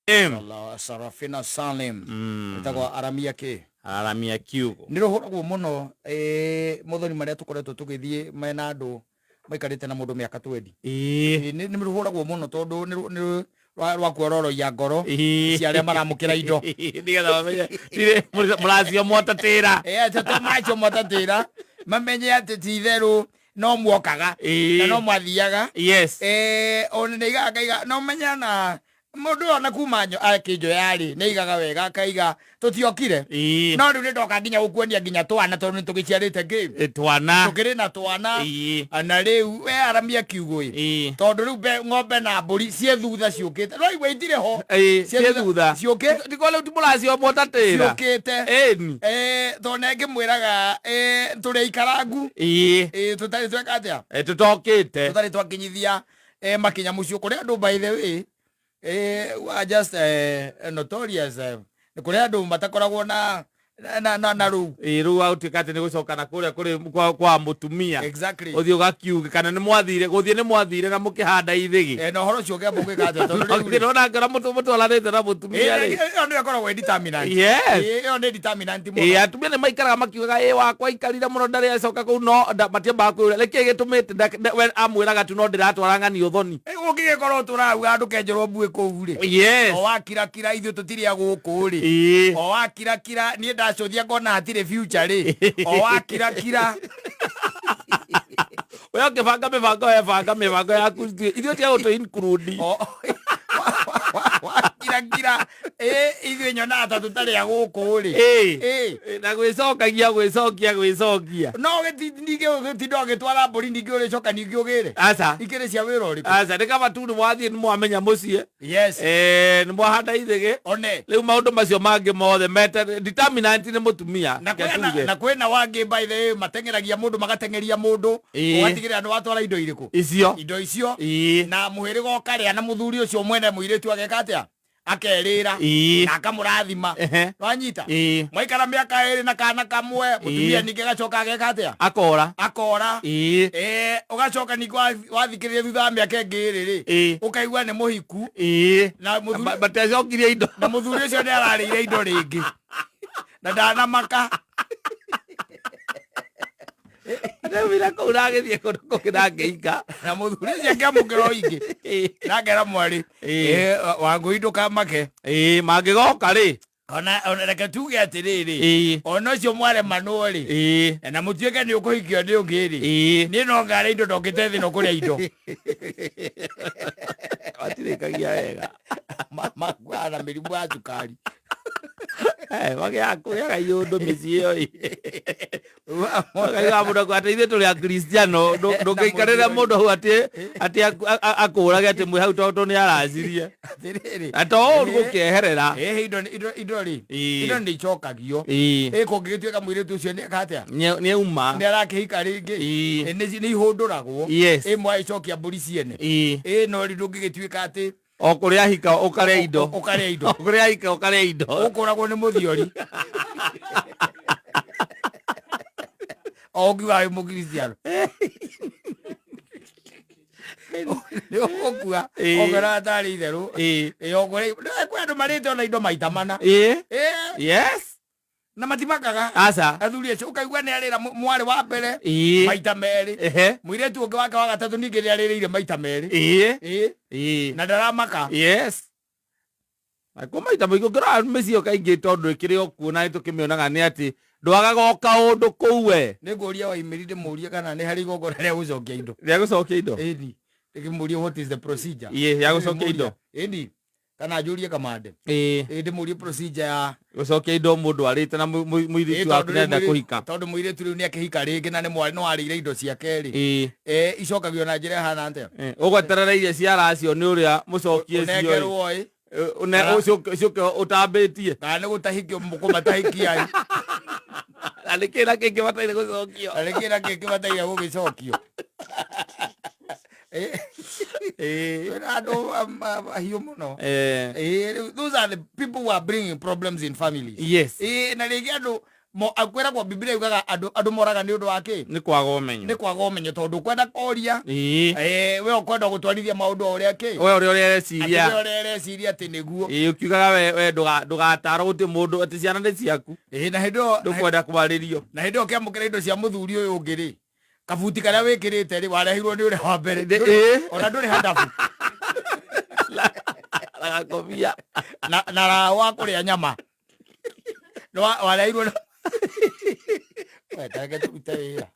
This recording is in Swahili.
Sarafina Salim. Itago aramia ke. Aramia kiugo. Nirohoragwo muno muthoni maria tukoretwo tugithie mena andu maikarite na mundu miaka 20. Ni mirohoragwo muno tondu ni rwakuororo ya ngoro cia aria maramukira indo. Ndigetha bamenye dire muracio motatira. Muracio motatira. Mamenye ati ti theru no muokaga na no mwathiaga. Yes. Ona neigaga no menyana mundu ona kumanyo akinjo yari neigaga wega akaiga tutiokire no riu ndoka nginya gukuonia nginya twana tondu tugiciarite game twana tukiri na twana ana riu we aramia kiugo tondu riu ng'ombe na mburi cie thutha ciukite no igweitire ho cie thutha ciukite ndiko riu timuracio motatira ciukite tondu ngimwiraga turi ikarangu tutari tweka atia tutokite tutari twakinyithia makinya mucio kuria andu by the way are just notorious kuri andu matakoragwo na ru autikate ni gucoka na kuria kuri kwa mutumia exactly uthio gakiuge kana ni mwathire guthie ni mwathire na mukihanda ithigi no horo cio ke mbuge kate tondu riu no ngora mutwalanite na mutumia ri no akoragwo determinant yes no determinant mo atumia ni maikaraga makiugaga wakwa ikarire muno ndari acoka ku no matiamba kwira leke gitumite we amwiraga tu no ndiratwara ngani uthoni ungigikorwo turauga andu kenjerwo mbue kuu ri yes o wakirakira ithu tutiria guku ri o wakirakira ni ndacuthia ngona atire future ri o wakirakira we ukibanga mibango yaku ithio tia gutu include wakirakira ithuĩ nyona ata tũtarĩ agũkũ rĩ na gwĩcokagia no gĩtinda ũgĩtwara mbũri ningĩ ũrĩcoka ningĩ ũgĩre aca ikĩrĩ cia wĩra ũrĩkũ aca nĩ kaba tu nĩ mwathiĩ nĩ mwamenya mũciĩ yes nĩ mwahanda ithĩgĩ one rĩu maũndũ macio mangĩ mothe mete determinant nĩ mũtumia na kwĩna wangĩ by the way mateng'eragia mũndũ magateng'eria mũndũ ũgatigĩrĩra nĩ watwara indo irĩkũ indo icio na mũhĩrĩga ũkarĩa na mũthuri ũcio mwene mũirĩtu ageka atĩa akerira na akamurathima wanyita mwaikara mĩaka 2 na kana kamwe mutumia ningĩ gacoka ageka atia akora ugacoka ningĩ wathikĩrĩria thutha wa mĩaka ĩngĩ rĩ ukaigua nĩ mũhiku na mũthuri batecokirie indo na mũthuri ũcio nĩ ararĩire indo rĩngĩ na ndanamaka Ndabira ko uragithie ko ngĩika na mũthuri ũcio ngĩamũkĩra ingĩ na ngera mwari wangũi ndũkamake mangĩgoka rĩ ona reke tuge atĩrĩrĩ ona ũcio mwaremanwo rĩ na mũtuĩke nĩ ũkũhikio nĩ ũngĩ rĩ niĩ no ngare indo ndokĩte thĩ no kũrĩa indo watirĩkagia wega na mĩrimũ ya cukari kũgĩaga iũndũ mĩciĩ ĩyo wakaiga mũndũ atĩ ithuĩ tũrĩ akristiano ndũngĩikarĩra mũndũ hau atĩ akũũrage atĩ mwĩ hau tondũ nĩ aracirie na to ũru gũkĩeherera indo nĩ icokagio kũngĩgĩtuĩka mũirĩtu ũcio nĩ akatĩa nĩ auma nĩ arakĩhika rĩngĩ nĩ ihũndũragwo ĩmwe icokia mbũri ciene no rĩ ndũngĩgĩtuĩka atĩ o kũrĩa ahika ũkarĩa indo kũrĩa ahika ũkarĩa indo ũkũragwo nĩ mũthiori o ngiuga wĩ mũkristiano nĩ ũgũkua ũkĩra atarĩ itherũ kwĩ andũ marĩte ona indo maita mana yes na matimakaga aca athuri acio ũkaigua nĩ arĩra mwarĩ wa mbere maita merĩ mũirĩtu ũngĩ wake wa gatatũ ningĩ nĩ arĩrĩire maita merĩ na ndaramaka yes ko maita maingĩ ũngĩrora mĩciĩ kaingĩ tondũ ĩkĩrĩ o kuona nĩ tũkĩmĩonaga nĩ atĩ ndwagagoka ũndũ kũu we nĩ ngũria waimĩri ndĩmũrie kana nĩ harĩ igongona rĩa gũcokia indo ĩni ndĩkĩmũrie what is the procedure ya gũcokia indo ĩni kana njũrie kamande ndĩmũrie procedure ya gũcokia indo mũndũ arĩte na mũirĩtu waku nenda kũhika tondũ mũirĩtu rĩu nĩ akĩhika rĩngĩ na nĩ mwarĩ no arĩire indo ciake rĩ icokagio na njĩra hana atĩa ũgweterera iria ciaracio nĩ ũrĩa mũcokie cio ũcoke ũtambĩtie kana nĩ gũtahikio mũkũmatahikia na nĩ kĩra kĩngĩ bataire gũcokio na nĩ kĩra kĩngĩ bataire gũgĩcokio hiyo muno those are the people who are bringing problems in families yes na rĩngĩ andũ akwera kwa Biblia yugaga andu moraga ni undu wake ni kwaga umenyo ni kwaga umenyo tondu kwenda koria we ukwenda gutwarithia maundu uria ki we uria ereciria ati niguo ukiugaga we ndugatara guti mundu ati ciana ni ciaku na hindo ndukwenda kwaririo na hindo kiamukira indo cia muthuri uyu ungiri kabuti karia wikirite ri warehirwo ni uri wa mbere ona nduri handabu agakobia na wa kuria nyama no warehirwo wetage tu wira